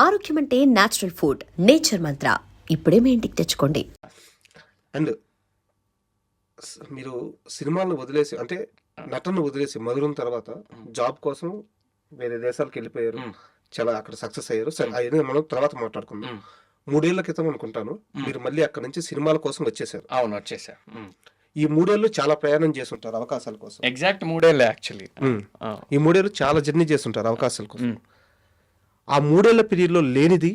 ఆరోగ్యం అంటే natural food. Nature మంత్ర ఇప్పుడే మీ ఇంటికి తెచ్చుకోండి. అండ్ మీరు సినిమాలను వదిలేసి అంటే నటనను వదిలేసి మధురం తర్వాత జాబ్ కోసం వేరే దేశాలకు వెళ్ళిపోయారు. చాలా అక్కడ సక్సెస్ అయ్యారు. సరే అది మనం తర్వాత మాట్లాడుకుందాం. 3 ఏళ్ల క్రితం అనుకుంటాను మీరు మళ్ళీ అక్కడ నుంచి సినిమాల కోసం వచ్చేసారు. అవును, వచ్చేసా. ఈ 3 ఏళ్ళు చాలా ప్రయాణం చేస్తుంటారు అవకాశాల కోసం. ఎగ్జాక్ట్ 3 ఏళ్ళే యాక్చువల్లీ. ఈ 3 ఏళ్ళు చాలా జర్నీ చేస్తుంటారు అవకాశాల కోసం. ఆ 3 ఏళ్ల పీరియడ్ లో లేనిది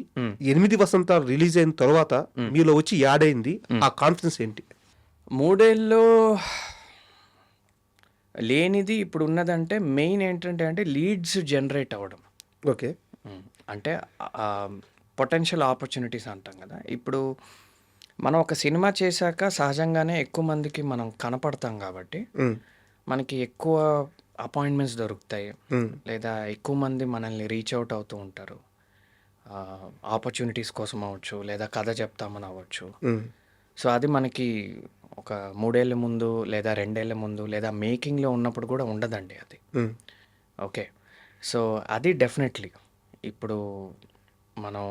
8 వసంతాలు రిలీజ్ అయిన తర్వాత మీలో వచ్చి యాడ్ అయింది. ఆ కాన్ఫిడెన్స్ ఏంటి? 3 ఏళ్ళలో లేనిది ఇప్పుడు ఉన్నదంటే మెయిన్ ఏంటంటే అంటే లీడ్స్ జనరేట్ అవ్వడం. ఓకే, అంటే పొటెన్షియల్ ఆపర్చునిటీస్ అంటాం కదా. ఇప్పుడు మనం ఒక సినిమా చేశాక సహజంగానే ఎక్కువ మందికి మనం కనపడతాం కాబట్టి మనకి ఎక్కువ అపాయింట్మెంట్స్ దొరుకుతాయి, లేదా ఎక్కువ మంది మనల్ని రీచ్ అవుట్ అవుతూ ఉంటారు. ఆపర్చునిటీస్ కోసం అవ్వచ్చు, లేదా కథ చెప్తామని అవ్వచ్చు. సో అది మనకి ఒక 3 ఏళ్ళ ముందు లేదా 2 ఏళ్ళ ముందు లేదా మేకింగ్లో ఉన్నప్పుడు కూడా ఉండదండి అది. ఓకే, సో అది డెఫినెట్లీ ఇప్పుడు మనం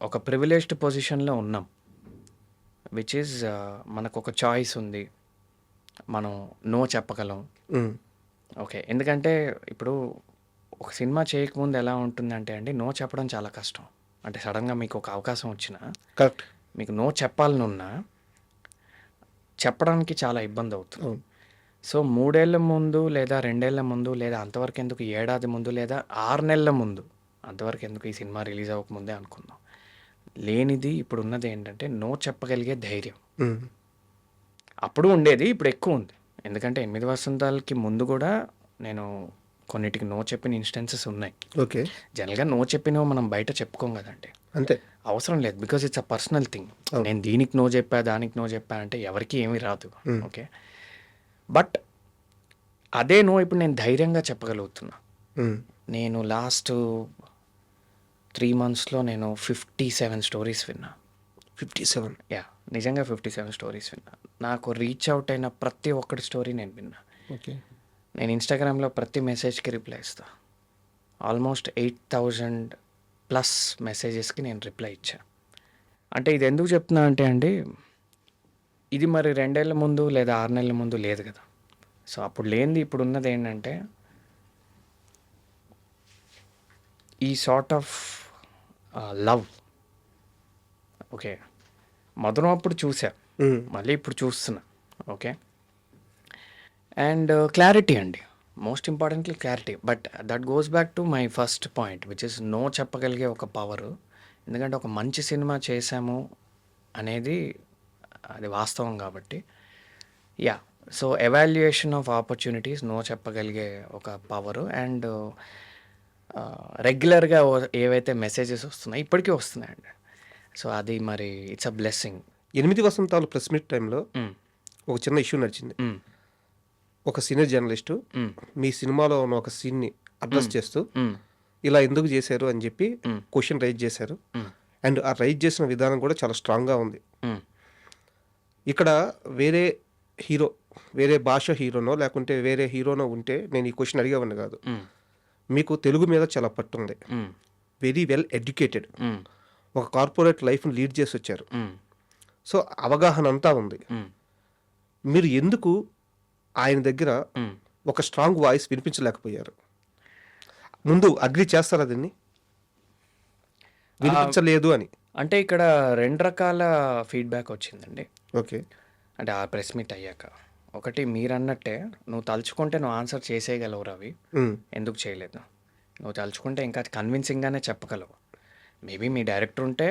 ఒక ప్రివిలేజ్డ్ పొజిషన్లో ఉన్నాం, విచ్ ఈజ్ మనకు ఒక చాయిస్ ఉంది, మనం నో చెప్పగలం. ఓకే, ఎందుకంటే ఇప్పుడు ఒక సినిమా చేయకముందు ఎలా ఉంటుందంటే అండి, నో చెప్పడం చాలా కష్టం. అంటే సడన్గా మీకు ఒక అవకాశం వచ్చినా కరెక్ట్, మీకు నో చెప్పాలనున్నా చెప్పడానికి చాలా ఇబ్బంది అవుతుంది. సో 3 ఏళ్ల ముందు లేదా 2 ఏళ్ల ముందు లేదా అంతవరకు ఎందుకు 1 ఏడాది ముందు లేదా 6 నెలల ముందు, అంతవరకు ఎందుకు ఈ సినిమా రిలీజ్ అవ్వకముందే అనుకుందాం. లేనిది ఇప్పుడు ఉన్నది ఏంటంటే నో చెప్పగలిగే ధైర్యం. అప్పుడు ఉండేది, ఇప్పుడు ఎక్కువ ఉంది. ఎందుకంటే 8 వసంతాలకి ముందు కూడా నేను కొన్నిటికి నో చెప్పిన ఇన్స్టెన్సెస్ ఉన్నాయి. ఓకే, జనరల్గా నో చెప్పినవి మనం బయట చెప్పుకోం కదండి, అంతే, అవసరం లేదు. Because it's a personal thing. నేను దీనికి నో చెప్పా, దానికి నో చెప్పా అంటే ఎవరికి ఏమీ రాదు. ఓకే, బట్ అదే నో ఇప్పుడు నేను ధైర్యంగా చెప్పగలుగుతున్నా. నేను లాస్ట్ 3 monthsలో నేను 57 స్టోరీస్ విన్నా. 57? యా, నిజంగా 57 స్టోరీస్ విన్నా. నాకు రీచ్ అవుట్ అయిన ప్రతి ఒక్కటి స్టోరీ నేను విన్నా. ఓకే, నేను ఇన్స్టాగ్రామ్లో ప్రతి మెసేజ్కి రిప్లై ఇస్తా. ఆల్మోస్ట్ 8,000+ మెసేజెస్కి నేను రిప్లై ఇచ్చా. అంటే ఇది ఎందుకు చెప్తున్నా అంటే అండి, ఇది మరి 2 ఏళ్ల ముందు లేదా 6 నెలల ముందు లేదు కదా. సో అప్పుడు లేనిది ఇప్పుడు ఉన్నది ఏంటంటే ఈ సార్ట్ ఆఫ్ లవ్. ఓకే, మధురం అప్పుడు చూసా, మళ్ళీ ఇప్పుడు చూస్తున్నా. ఓకే, అండ్ క్లారిటీ అండి, most importantly clarity. But that goes back to my first point, which is no చెప్పగలిగే ఒక పవరు. ఎందుకంటే ఒక మంచి సినిమా చేశాము అనేది అది వాస్తవం కాబట్టి. Yeah, so evaluation of opportunities, no చెప్పగలిగే ఒక పవరు. అండ్ రెగ్యులర్గా ఏవైతే మెసేజెస్ వస్తున్నాయి ఇప్పటికీ వస్తున్నాయండి. సో అది మరి it's a blessing. 8 Vasanthalu press meet టైంలో ఒక చిన్న ఇష్యూ నడిచింది. ఒక సీనియర్ జర్నలిస్టు మీ సినిమాలో ఉన్న ఒక సీన్ని అడ్రస్ చేస్తూ ఇలా ఎందుకు చేశారు అని చెప్పి క్వశ్చన్ రైజ్ చేశారు. అండ్ ఆ రైజ్ చేసిన విధానం కూడా చాలా స్ట్రాంగ్గా ఉంది. ఇక్కడ వేరే హీరో, వేరే భాష హీరోనో లేకుంటే వేరే హీరోనో ఉంటే నేను ఈ క్వశ్చన్ అడిగేవాడిని కాదు. మీకు తెలుగు మీద చాలా పట్టు ఉంది, వెరీ వెల్ ఎడ్యుకేటెడ్, ఒక కార్పొరేట్ లైఫ్ని లీడ్ చేసి వచ్చారు. సో అవగాహన అంతా ఉంది. మీరు ఎందుకు ఆయన దగ్గర ఒక స్ట్రాంగ్ వాయిస్ వినిపించలేకపోయారు? ముందు అగ్రి చేస్తారా దీన్ని, వినిపించలేదు అని? అంటే ఇక్కడ 2 రకాల ఫీడ్బ్యాక్ వచ్చిందండి. ఓకే, అంటే ఆ ప్రెస్ మీట్ అయ్యాక ఒకటి, మీరు అన్నట్టే నువ్వు తలుచుకుంటే నువ్వు ఆన్సర్ చేసేయగలవు రవి, ఎందుకు చేయలేదు? నువ్వు తలుచుకుంటే ఇంకా కన్విన్సింగ్గానే చెప్పగలవు. మేబీ మీ డైరెక్టర్ ఉంటే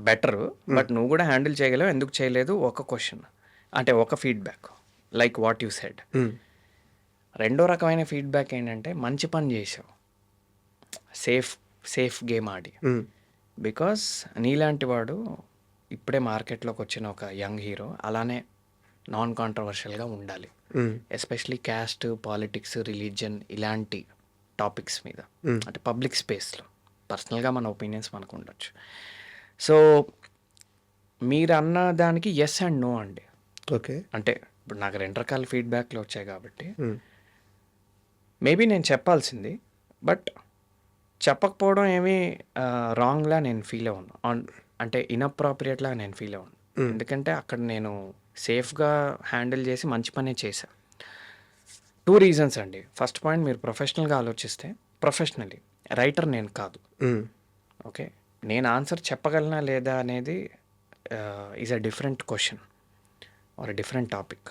బెటర్, బట్ నువ్వు కూడా హ్యాండిల్ చేయగలవు, ఎందుకు చేయలేదు? ఒక క్వశ్చన్, అంటే ఒక feedback, like what you said. రెండో రకమైన ఫీడ్బ్యాక్ ఏంటంటే మంచి పని చేసావు, సేఫ్ గేమ్ ఆడి. బికాస్ నీలాంటి వాడు ఇప్పుడే మార్కెట్లోకి వచ్చిన ఒక యంగ్ హీరో అలానే నాన్ కాంట్రవర్షియల్గా ఉండాలి, ఎస్పెషలీ క్యాస్ట్, పాలిటిక్స్, రిలీజియన్ ఇలాంటి టాపిక్స్ మీద. అంటే పబ్లిక్ స్పేస్లో పర్సనల్గా మన ఒపీనియన్స్ మనకు ఉండొచ్చు. సో మీరు అన్న దానికి ఎస్ అండ్ నో అండి. ఓకే, అంటే ఇప్పుడు నాకు 2 రకాల ఫీడ్బ్యాక్లు వచ్చాయి కాబట్టి మేబీ నేను చెప్పాల్సింది, బట్ చెప్పకపోవడం ఏమీ రాంగ్‌లా నేను ఫీల్ అవ్వను. అంటే ఇన్‌అప్రోప్రియేట్‌లా నేను ఫీల్ అవ్వను. ఎందుకంటే అక్కడ నేను సేఫ్‌గా హ్యాండిల్ చేసి మంచి పనే చేశా. 2 రీజన్స్ అండి. ఫస్ట్ పాయింట్, మీరు ప్రొఫెషనల్‌గా ఆలోచిస్తే ప్రొఫెషనల్లీ రైటర్ నేను కాదు. ఓకే. నేను ఆన్సర్ చెప్పగలనా లేదా అనేది is a different question or different topic.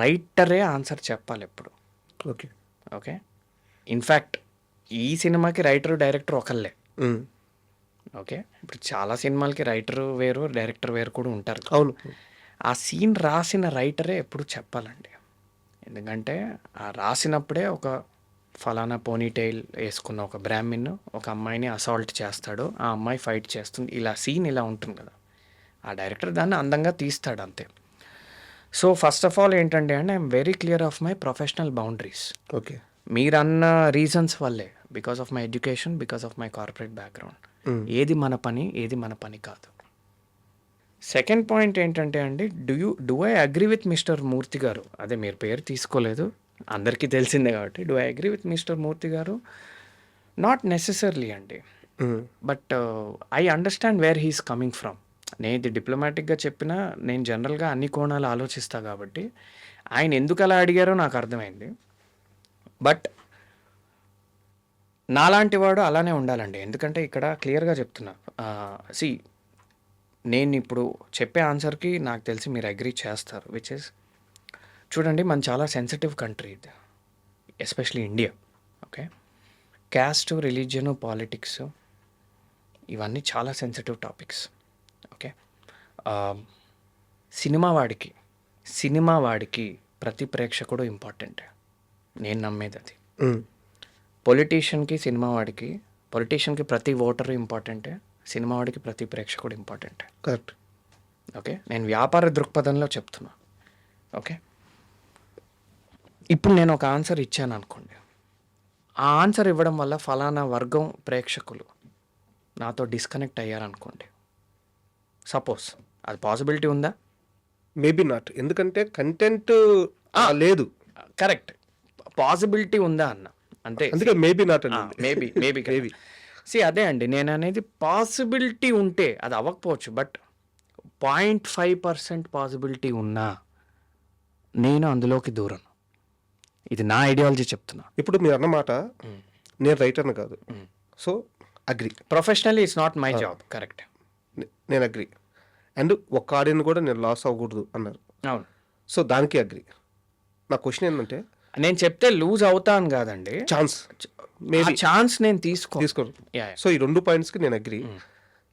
రైటరే ఆన్సర్ చెప్పాలి ఎప్పుడు. ఓకే. ఓకే. ఇన్‌ఫ్యాక్ట్ ఈ సినిమాకి రైటరు, డైరెక్టర్ ఒకళ్ళే. ఓకే. ఇప్పుడు చాలా సినిమాలకి రైటరు వేరు, డైరెక్టర్ వేరు కూడా ఉంటారు. అవును. ఆ సీన్ రాసిన రైటరే ఎప్పుడు చెప్పాలండి. ఎందుకంటే ఆ రాసినప్పుడే ఒక ఫలానా పోనీటైల్ వేసుకున్న ఒక బ్రాహ్మిన్ ఒక అమ్మాయిని అసాల్ట్ చేస్తాడు, ఆ అమ్మాయి ఫైట్ చేస్తుంది, ఇలా సీన్ ఇలా ఉంటుంది కదా. ఆ డైరెక్టర్ దాన్ని అందంగా తీస్తాడు అంతే. సో ఫస్ట్ ఆఫ్ ఆల్ ఏంటంటే అండి, I'm very clear of my professional boundaries. Okay. మీరన్న రీజన్స్ వల్లే, because of my education, because of my corporate background, ఏది మన పని ఏది మన పని కాదు. సెకండ్ పాయింట్ ఏంటంటే అండి, do I agree with mister Murthy garu? అదే మీరు పేరు తీసుకోలేదు, అందరికీ తెలిసిందే కాబట్టి. Do I agree with mister Murthy garu? Not necessarily అండి. But I understand where he's coming from. నేను ఇది డిప్లొమాటిక్గా చెప్పినా నేను జనరల్గా అన్ని కోణాలు ఆలోచిస్తా కాబట్టి ఆయన ఎందుకు అలా అడిగారో నాకు అర్థమైంది. బట్ నాలాంటి వాడు అలానే ఉండాలండి. ఎందుకంటే ఇక్కడ క్లియర్గా చెప్తున్నా, సి నేను ఇప్పుడు చెప్పే ఆన్సర్కి నాకు తెలిసి మీరు అగ్రీ చేస్తారు, విచ్ ఇస్, చూడండి మన చాలా సెన్సిటివ్ కంట్రీ ఇది, especially India. Okay. Caste, religion, politics ఇవన్నీ చాలా సెన్సిటివ్ టాపిక్స్. ఓకే. సినిమా వాడికి ప్రతి ప్రేక్షకుడు ఇంపార్టెంట్, నేను నమ్మేది అది. పొలిటీషియన్కి ప్రతి ఓటరు ఇంపార్టెంటే, సినిమా వాడికి ప్రతి ప్రేక్షకుడు ఇంపార్టెంటే. కరెక్ట్. ఓకే. నేను వ్యాపార దృక్పథంలో చెప్తున్నా. ఓకే. ఇప్పుడు నేను ఒక ఆన్సర్ ఇచ్చాను అనుకోండి, ఆ ఆన్సర్ ఇవ్వడం వల్ల ఫలానా వర్గం ప్రేక్షకులు నాతో డిస్కనెక్ట్ అయ్యారనుకోండి, సపోజ్, అది పాసిబిలిటీ ఉందా? మేబీ నాట్, ఎందుకంటే కంటెంట్ లేదు. కరెక్ట్. పాసిబిలిటీ ఉందా అన్న, అంతే. అందుకే మేబీ నాట్ అండి. Maybe maybe. అదే అండి నేను అనేది, పాసిబిలిటీ ఉంటే అది అవ్వకపోవచ్చు, బట్ 0.5% పాసిబిలిటీ ఉన్నా నేను అందులోకి దూరను. ఇది నా ఐడియాలజీ చెప్తున్నా. ఇప్పుడు మీరు అన్నమాట, నేను రైటర్ని కాదు, so agri. Professionally it's not my job. Correct. నేను అగ్రి. అండ్ ఒక్క ఆడియన్ కూడా నేను లాస్ అవ్వకూడదు అన్నారు. అవును. సో దానికి అగ్రి. నా క్వశ్చన్ ఏంటంటే, నేను చెప్తే లూజ్ అవుతాను కాదండి, ఛాన్స్ మేబీ ఛాన్స్ నేను తీసుకోను. సో ఈ 2 పాయింట్స్కి నేను అగ్రి.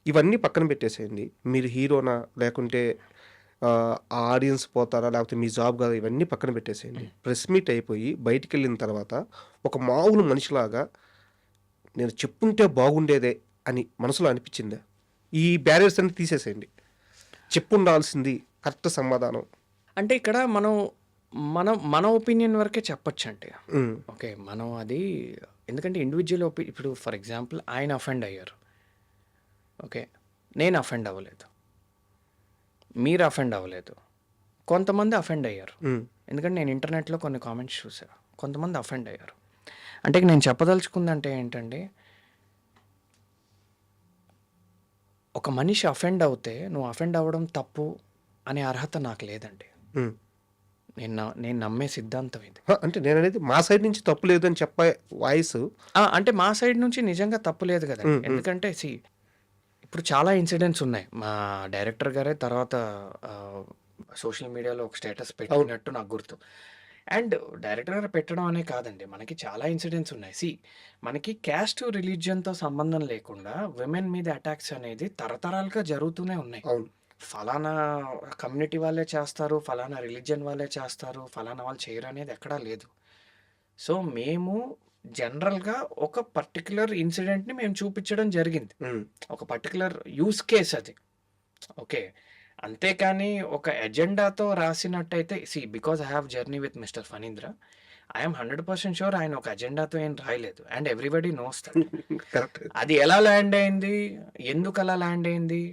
ఇవన్నీ పక్కన పెట్టేసేయండి. మీరు హీరోనా, లేకుంటే ఆడియన్స్ పోతారా, లేకపోతే మీ జాబ్ కాదా, ఇవన్నీ పక్కన పెట్టేసేయండి. ప్రెస్ మీట్ అయిపోయి బయటికి వెళ్ళిన తర్వాత ఒక మామూలు మనిషిలాగా నేను చెప్పుంటే బాగుండేదే అని మనసులో అనిపించిందా? ఈ బ్యారియర్స్ అన్ని తీసేసేయండి. చెప్పుండాల్సింది కరెక్ట్ సమాధానం. అంటే ఇక్కడ మన ఒపీనియన్ వరకే చెప్పొచ్చు అంటే. ఓకే. మనం అది, ఎందుకంటే ఇండివిజువల్ ఇప్పుడు ఫర్ ఎగ్జాంపుల్ ఆయన అఫెండ్ అయ్యారు, ఓకే, నేను అఫెండ్ అవ్వలేదు, మీరు అఫెండ్ అవ్వలేదు, కొంతమంది అఫెండ్ అయ్యారు. ఎందుకంటే నేను ఇంటర్నెట్లో కొన్ని కామెంట్స్ చూసాను, కొంతమంది అఫెండ్ అయ్యారు. అంటే నేను చెప్పదలుచుకుందంటే ఏంటంటే, ఒక మనిషి అఫెండ్ అవుతే నువ్వు అఫెండ్ అవ్వడం తప్పు అనే అర్హత నాకు లేదండి. నేను నమ్మే సిద్ధాంతం ఇది. అంటే నేను అనేది మా సైడ్ నుంచి తప్పు లేదు అని చెప్పే వాయిస్, అంటే మా సైడ్ నుంచి నిజంగా తప్పు లేదు కదా. ఎందుకంటే ఇప్పుడు చాలా ఇన్సిడెంట్స్ ఉన్నాయి. మా డైరెక్టర్ గారే తర్వాత సోషల్ మీడియాలో ఒక స్టేటస్ పెట్టినట్టు నాకు గుర్తు. అండ్ డైరెక్టర్ గారు పెట్టడం అనే కాదండి, మనకి చాలా ఇన్సిడెంట్స్ ఉన్నాయి. మనకి క్యాస్ట్, రిలీజియన్తో సంబంధం లేకుండా విమెన్ మీద అటాక్స్ అనేది తరతరాలుగా జరుగుతూనే ఉన్నాయి. ఫలానా కమ్యూనిటీ వాళ్ళే చేస్తారు, ఫలానా రిలీజియన్ వాళ్ళే చేస్తారు, ఫలానా వాళ్ళు చేయరు అనేది ఎక్కడా లేదు. సో మేము జనరల్గా ఒక పర్టికులర్ ఇన్సిడెంట్ని మేము చూపించడం జరిగింది, ఒక పర్టికులర్ యూస్ కేస్ అది. ఓకే. అంతేకాని ఒక ఎజెండాతో రాసినట్టయితే, because I have journey with mister Phanindra, I'm 100% sure ఆయన ఒక ఎజెండాతో ఏం రాయలేదు. And everybody knows that. అది ఎలా ల్యాండ్ అయింది, ఎందుకు అలా ల్యాండ్ అయింది,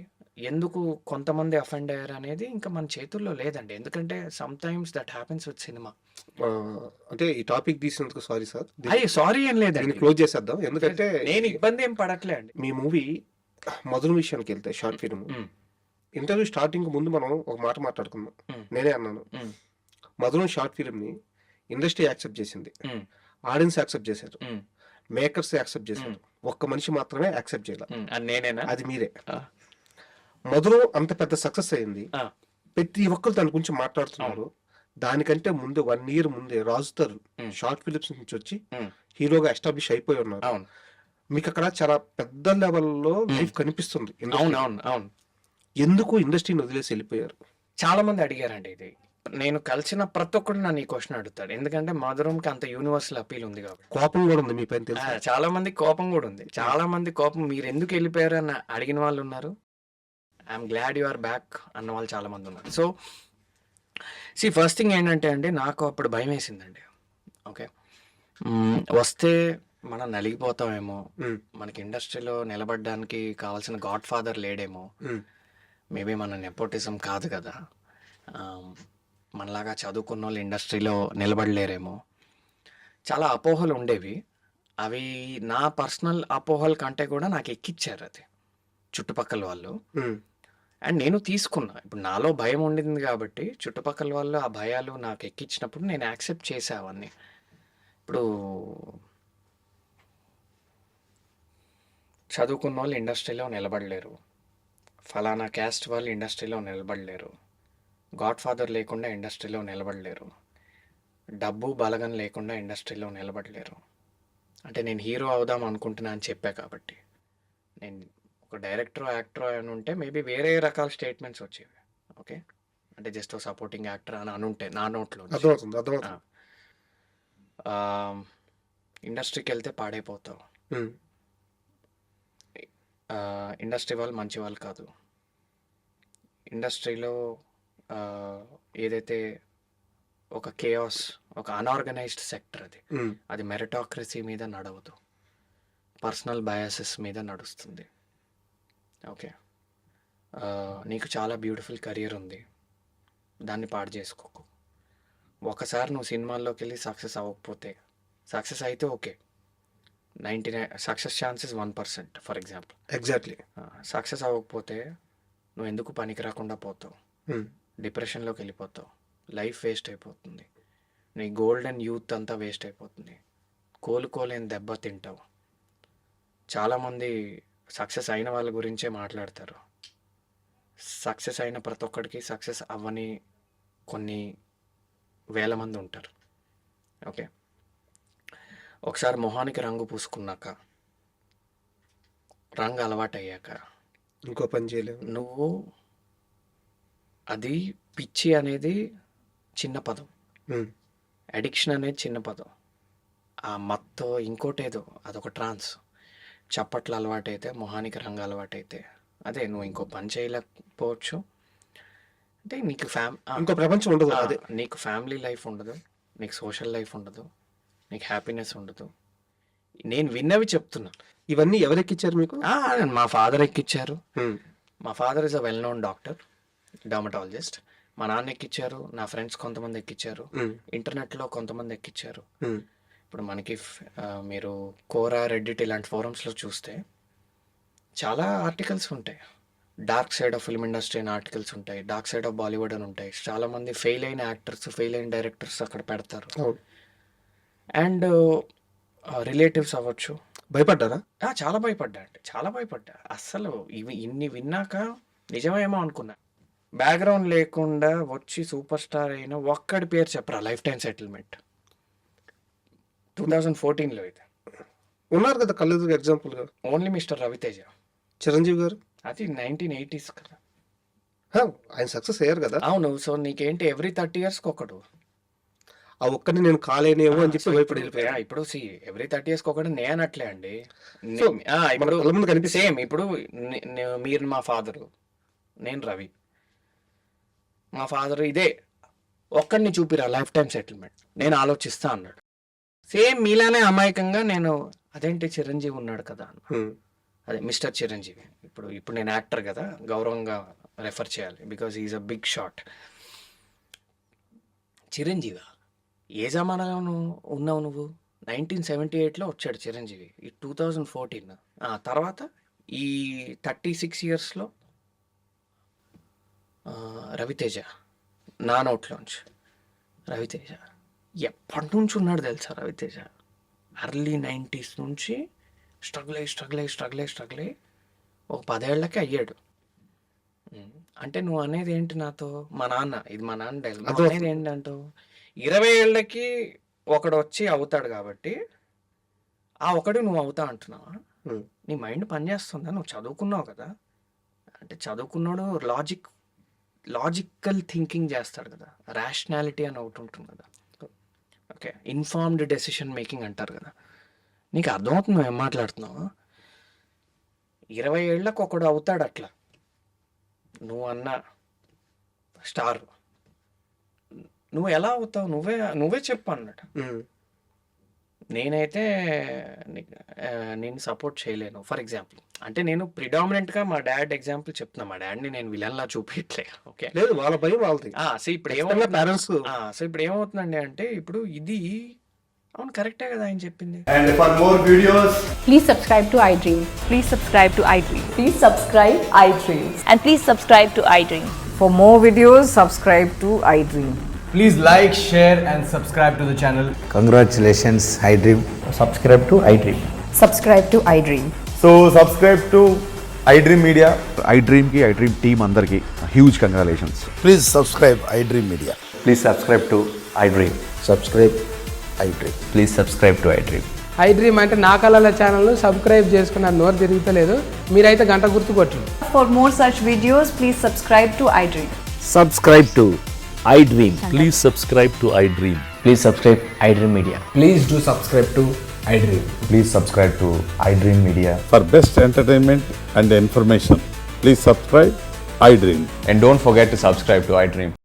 ఎందుకు కొంతమంది అఫెండ్ అయ్యారు అనేది ఇంకా మన చేతుల్లో లేదండి. ఎందుకంటే some times that happens with cinema. అంటే ఈ టాపిక్ తీసినందుకు సారీ సార్. అయ్యి సారీ ఏం దీన్ని లేదండి. క్లోజ్ చేసేద్దాం. ఎందుకంటే నేను ఇబ్బంది ఏం పడట్లే అండి. మీ మూవీ మధురం విషయానికి వెళ్తే షార్ట్ ఫిల్మ్ ఇంటర్వ్యూ స్టార్టింగ్ ముందు మనం ఒక మాట మాట్లాడుకుందాం. నేనే అన్నాను, మధురం షార్ట్ ఫిల్మ్ని ఇండస్ట్రీ యాక్సెప్ట్ చేసింది, ఆడియన్స్ యాక్సెప్ట్ చేశారు, మేకర్స్ యాక్సెప్ట్ చేశారు, ఒక్క మనిషి మాత్రమే యాక్సెప్ట్ చేయాలి. అది నేనేనా? అది మీరే. మధురం అంత పెద్ద సక్సెస్ అయింది, ప్రతి ఒక్కరు దాని గురించి మాట్లాడుతున్నారు. దానికంటే ముందు 1 year ముందే రాజుతారు షార్ట్ ఫిలిమ్స్ నుంచి వచ్చి హీరోగా ఎస్టాబ్లిష్ అయిపోయి ఉన్నారు. అవును. మీకు అక్కడ చాలా పెద్ద లెవెల్లో లైఫ్ కనిపిస్తుంది. అవును అవును అవును. ఎందుకు ఇండస్ట్రీని వదిలేసి వెళ్ళిపోయారు? చాలా మంది అడిగారండి ఇది. నేను కలిసిన ప్రతి ఒక్కడు నన్ను ఈ క్వశ్చన్ అడుగుతాడు. ఎందుకంటే మధురంకి అంత యూనివర్సల్ అపీల్ ఉంది కాబట్టి. కోపం కూడా ఉంది మీ పైన తెలుసు. చాలా మంది కోపం కూడా ఉంది. చాలా మంది కోపం మీరు ఎందుకు వెళ్ళిపోయారు అని అడిగిన వాళ్ళు ఉన్నారు. I'm glad you are back అన్న వాళ్ళు చాలా మంది ఉన్నారు. సో ఫస్ట్ థింగ్ ఏంటంటే అండి, నాకు అప్పుడు భయం వేసిందండి. ఓకే, వస్తే మనం నలిగిపోతామేమో, మనకి ఇండస్ట్రీలో నిలబడడానికి కావాల్సిన గాడ్ ఫాదర్ లేడేమో, మేబీ మన నెపోటిజం కాదు కదా, మనలాగా చదువుకున్న వాళ్ళు ఇండస్ట్రీలో నిలబడలేరేమో, చాలా అపోహలు ఉండేవి. అవి నా పర్సనల్ అపోహల కంటే కూడా నాకు ఎక్కిచ్చారు అది చుట్టుపక్కల వాళ్ళు. అండ్ నేను తీసుకున్నా. ఇప్పుడు నాలో భయం ఉండింది కాబట్టి చుట్టుపక్కల వాళ్ళు ఆ భయాలు నాకు ఎక్కించినప్పుడు నేను యాక్సెప్ట్ చేసా అవన్నీ. ఇప్పుడు చదువుకున్న వాళ్ళు ఇండస్ట్రీలో నిలబడలేరు, ఫలానా క్యాస్ట్ వాళ్ళు ఇండస్ట్రీలో నిలబడలేరు, గాడ్ ఫాదర్ లేకుండా ఇండస్ట్రీలో నిలబడలేరు, డబ్బు బలగం లేకుండా ఇండస్ట్రీలో నిలబడలేరు. అంటే నేను హీరో అవుదాం అనుకుంటున్నా అని చెప్పా కాబట్టి. నేను ఒక డైరెక్టర్ యాక్టర్ అని ఉంటే మేబీ వేరే రకాల స్టేట్మెంట్స్ వచ్చేవి. ఓకే, అంటే జస్ట్ సపోర్టింగ్ యాక్టర్ అని అనుంటే నా నోట్లో ఇండస్ట్రీకి వెళ్తే పాడైపోతావు, ఇండస్ట్రీ వాళ్ళు మంచి వాళ్ళు కాదు, ఇండస్ట్రీలో ఏదైతే ఒక కేయాస్, ఒక అన్ఆర్గనైజ్డ్ సెక్టర్ అది మెరిటాక్రసీ మీద నడవదు, పర్సనల్ బయాసెస్ మీద నడుస్తుంది. ఓకే, నీకు చాలా బ్యూటిఫుల్ కెరియర్ ఉంది, దాన్ని పాడు చేసుకోకు. ఒకసారి నువ్వు సినిమాల్లోకి వెళ్ళి సక్సెస్ అవ్వకపోతే, సక్సెస్ అయితే okay, 99 success chances 1% for example. Exactly. Success అవ్వకపోతే నువ్వు ఎందుకు పనికి రాకుండా పోతావు, డిప్రెషన్లోకి వెళ్ళిపోతావు, లైఫ్ వేస్ట్ అయిపోతుంది, నీ గోల్డెన్ యూత్ అంతా వేస్ట్ అయిపోతుంది, కోలుకోలేని దెబ్బ తింటావు. చాలామంది సక్సెస్ అయిన వాళ్ళ గురించే మాట్లాడతారు. సక్సెస్ అయిన ప్రతి ఒక్కడికి సక్సెస్ అవ్వని కొన్ని వేల మంది ఉంటారు. ఓకే, ఒకసారి మొహానికి రంగు పూసుకున్నాక, రంగు అలవాటు అయ్యాక ఇంకో పని చేయలేవు నువ్వు. అది పిచ్చి అనేది చిన్న పదం, అడిక్షన్ అనేది చిన్న పదం, ఆ మత్తు ఇంకోటేదో అదొక ట్రాన్స్. చప్పట్లు అలవాటైతే, మొహానికి రంగు అలవాటైతే, అదే నువ్వు ఇంకో పని చేయలేకపోవచ్చు. అంటే నీకు ఇంకో ప్రపంచం ఉండదు, అదే నీకు ఫ్యామిలీ లైఫ్ ఉండదు, నీకు సోషల్ లైఫ్ ఉండదు, నీకు హ్యాపీనెస్ ఉండదు. నేను విన్నవి చెప్తున్నా. ఇవన్నీ ఎవరు ఎక్కిచ్చారు మీకు? మా ఫాదర్ ఎక్కిచ్చారు. మా father is a well known doctor, dermatologist. మా నాన్న ఎక్కిచ్చారు, నా ఫ్రెండ్స్ కొంతమంది ఎక్కిచ్చారు, ఇంటర్నెట్లో కొంతమంది ఎక్కిచ్చారు. ఇప్పుడు మనకి మీరు కోరా, రెడ్డిట్ ఇలాంటి ఫోరమ్స్లో చూస్తే చాలా ఆర్టికల్స్ ఉంటాయి. Dark side of film industry అని ఆర్టికల్స్ ఉంటాయి, డార్క్ సైడ్ ఆఫ్ బాలీవుడ్ అని ఉంటాయి. చాలామంది ఫెయిల్ అయిన యాక్టర్స్, ఫెయిల్ అయిన డైరెక్టర్స్ అక్కడ పెడతారు. అండ్ రిలేటివ్స్ అవ్వచ్చు. భయపడ్డారా? చాలా భయపడ్డా అండి, చాలా భయపడ్డా. అస్సలు ఇన్ని విన్నాక నిజమేమో అనుకున్నా. బ్యాక్గ్రౌండ్ లేకుండా వచ్చి సూపర్ స్టార్ అయిన ఒక్కడి పేరు చెప్పరా, లైఫ్ టైం సెటిల్మెంట్ 2014లో ఇది ఉన్నారు కదా కళ్ళు ఎగ్జాంపుల్గా. Only mister Raviteja. చిరంజీవి గారు అది 1980s కదా, ఆయన సక్సెస్ అయ్యారు కదా. అవును. సో నీకేంటి ఎవ్రీ 30 years ఒకడు, ఆ ఒక్కడిని నేను కాలేనేమో అని చెప్పి భయపడి వెళ్ళిపోయా. ఇప్పుడు ఎవ్రీ 30 years ఒకటి నేనట్లే అండి. ఇప్పుడు సేమ్ ఇప్పుడు మీరు మా ఫాదరు, నేను రవి. మా ఫాదర్ ఇదే ఒక్కడిని చూపిరా లైఫ్ టైం సెటిల్మెంట్, నేను ఆలోచిస్తా అన్నాడు. సేమ్ మీలానే అమాయకంగా నేను అదేంటి చిరంజీవి ఉన్నాడు కదా అన్న, అదే మిస్టర్ చిరంజీవి. ఇప్పుడు నేను యాక్టర్ కదా, గౌరవంగా రెఫర్ చేయాలి because is a big shot. Chiranjeevi ఏ జమానాలో ఉన్నావు నువ్వు? 1978లో వచ్చాడు చిరంజీవి, ఈ 2014. తర్వాత ఈ 36 ఇయర్స్లో రవితేజ, నా నోట్లోంచి రవితేజ ఎప్పటి నుంచి ఉన్నాడు తెలుసా? రవితేజ ఎర్లీ 90s నుంచి స్ట్రగుల్ అయ్యి ఒక 10 ఏళ్ళకి అయ్యాడు. అంటే నువ్వు అనేది ఏంటి నాతో? మా నాన్న డైలాగ్ అనేది ఏంటంటావు? 20 ఏళ్ళకి ఒకడు వచ్చి అవుతాడు కాబట్టి ఆ ఒకడు నువ్వు అవుతా అంటున్నావా? నీ మైండ్ పనిచేస్తుందా? నువ్వు చదువుకున్నావు కదా, అంటే చదువుకున్నాడు లాజికల్ థింకింగ్ చేస్తాడు కదా, రేషనాలిటీ అని ఒకటి ఉంటుంది కదా, ఓకే, ఇన్ఫార్మ్డ్ డెసిషన్ మేకింగ్ అంటారు కదా. నీకు అర్థమవుతుంది నువ్వు ఏం మాట్లాడుతున్నావు? 20 ఏళ్ళకు ఒకడు అవుతాడు అట్లా, నువ్వు అన్న స్టార్, నువ్వు ఎలా అవుతావు? నువ్వే చెప్పు అన్నట్టు. నేనైతే నేను సపోర్ట్ చేయలేను. ఫర్ ఎగ్జాంపుల్ అంటే నేను ప్రిడామినెంట్గా మా డాడ్ ఎగ్జాంపుల్ చెప్తున్నా. మా డాడ్ని నేను విలన్లా చూపించట్లే, ఓకే. లేదు, వాళ్ళ భయం వాళ్ళది. సో ఇప్పుడు ఏమవుతుంది పేరెంట్స్ సో ఇప్పుడు ఏమవుతుందండి అంటే ఇప్పుడు ఇది అవును కరెక్టే కదా ఆయన చెప్పింది. And for more videos, Please subscribe to iDream. Please subscribe to iDream. Please subscribe iDream. And please subscribe to iDream. For more videos, subscribe to iDream. please like, share, and subscribe to the channel. Congratulations, iDream. subscribe to iDream. Subscribe to iDream. So subscribe to iDream Media. iDream team andarki huge congratulations. Please subscribe iDream Media. Please subscribe to iDream. Subscribe iDream. Please subscribe to iDream. iDream అంటే నా కళల ఛానల్ను subscribe చేసుకున్న నోరు తిరుగుతలేదు, మీరైతే గంట గుర్తు కొట్టండి. For more such videos, please subscribe to iDream. Subscribe to iDream. Please subscribe to iDream. Please subscribe iDream Media. Please do subscribe to iDream. Please subscribe to iDream Media. For best entertainment and information, please subscribe iDream. And don't forget to subscribe to iDream.